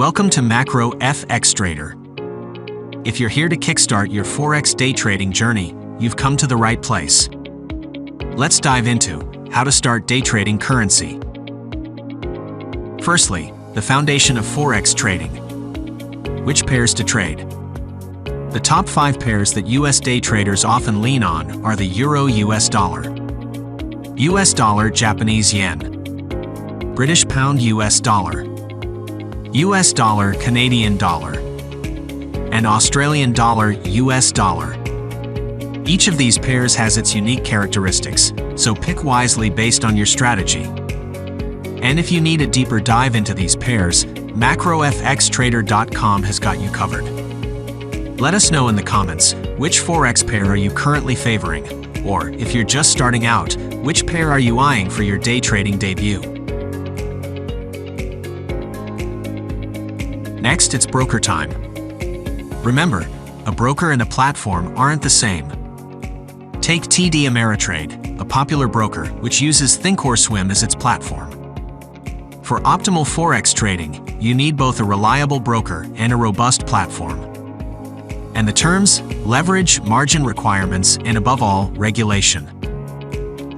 Welcome to MacroFXTrader. If you're here to kickstart your Forex day trading journey, you've come to the right place. Let's dive into how to start day trading currency. Firstly, the foundation of Forex trading. Which pairs to trade? The top 5 pairs that US day traders often lean on are the Euro-US dollar, US dollar Japanese yen, British pound US dollar, US dollar Canadian dollar, and Australian dollar US dollar. Each of these pairs has its unique characteristics, so pick wisely based on your strategy. And if you need a deeper dive into these pairs, MacroFXTrader.com has got you covered. Let us know in the comments, which Forex pair are you currently favoring? Or, if you're just starting out, which pair are you eyeing for your day trading debut? Next, it's broker time. Remember, a broker and a platform aren't the same. Take TD Ameritrade, a popular broker which uses Thinkorswim as its platform. For optimal Forex trading, you need both a reliable broker and a robust platform. And the terms, leverage, margin requirements, and above all, regulation.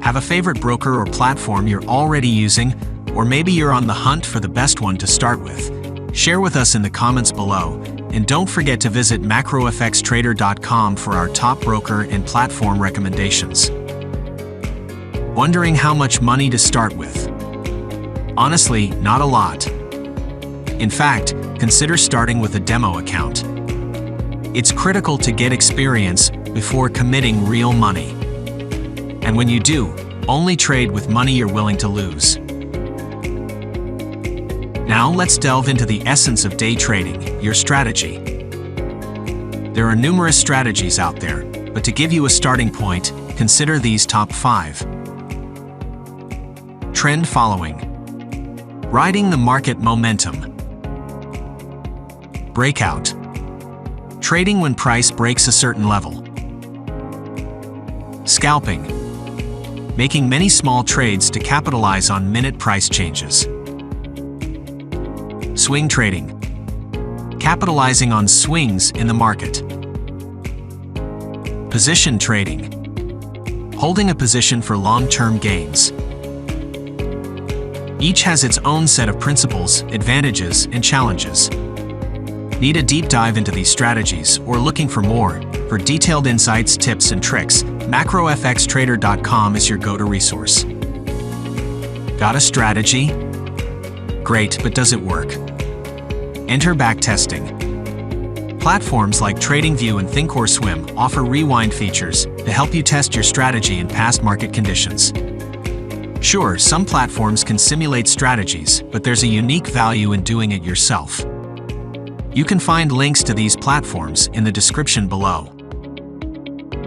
Have a favorite broker or platform you're already using, or maybe you're on the hunt for the best one to start with. Share with us in the comments below, and don't forget to visit MacroFXTrader.com for our top broker and platform recommendations. Wondering how much money to start with? Honestly, not a lot. In fact, consider starting with a demo account. It's critical to get experience before committing real money. And when you do, only trade with money you're willing to lose. Now let's delve into the essence of day trading, your strategy. There are numerous strategies out there, but to give you a starting point, consider these top 5. Trend following. Riding the market momentum. Breakout. Trading when price breaks a certain level. Scalping. Making many small trades to capitalize on minute price changes. Swing trading. Capitalizing on swings in the market. Position trading. Holding a position for long-term gains. Each has its own set of principles, advantages, and challenges. Need a deep dive into these strategies or looking for more? For detailed insights, tips, and tricks, MacroFXTrader.com is your go-to resource. Got a strategy? Great, but does it work? Enter backtesting. Platforms like TradingView and Thinkorswim offer rewind features to help you test your strategy in past market conditions. Sure, some platforms can simulate strategies, but there's a unique value in doing it yourself. You can find links to these platforms in the description below.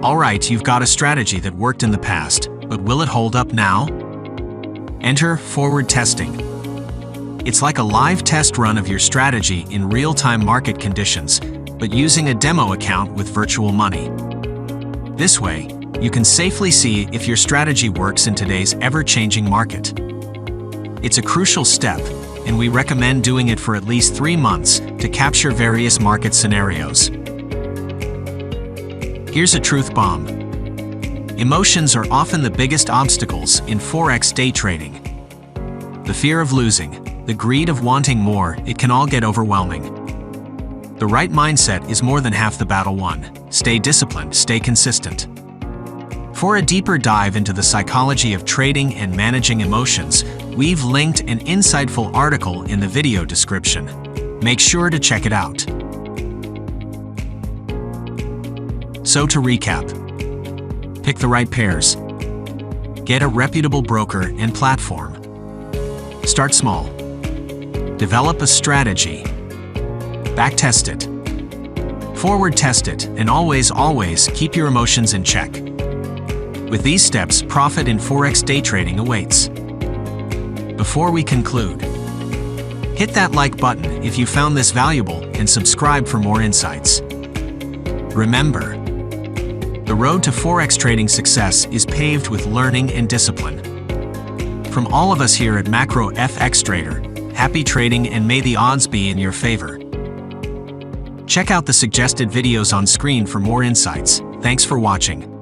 Alright, you've got a strategy that worked in the past, but will it hold up now? Enter forward testing. It's like a live test run of your strategy in real-time market conditions, but using a demo account with virtual money. This way, you can safely see if your strategy works in today's ever-changing market. It's a crucial step, and we recommend doing it for at least 3 months to capture various market scenarios. Here's a truth bomb. Emotions are often the biggest obstacles in Forex day trading. The fear of losing, the greed of wanting more, it can all get overwhelming. The right mindset is more than half the battle won. Stay disciplined, stay consistent. For a deeper dive into the psychology of trading and managing emotions, we've linked an insightful article in the video description. Make sure to check it out. So to recap, pick the right pairs. Get a reputable broker and platform. Start small. Develop a strategy. Backtest it. Forward test it, and always keep your emotions in check. With these steps, profit in Forex day trading awaits. Before we conclude, hit that like button if you found this valuable and subscribe for more insights. Remember, the road to Forex trading success is paved with learning and discipline. From all of us here at MacroFXTrader, Happy trading and may the odds be in your favor. Check out the suggested videos on screen for more insights. Thanks for watching.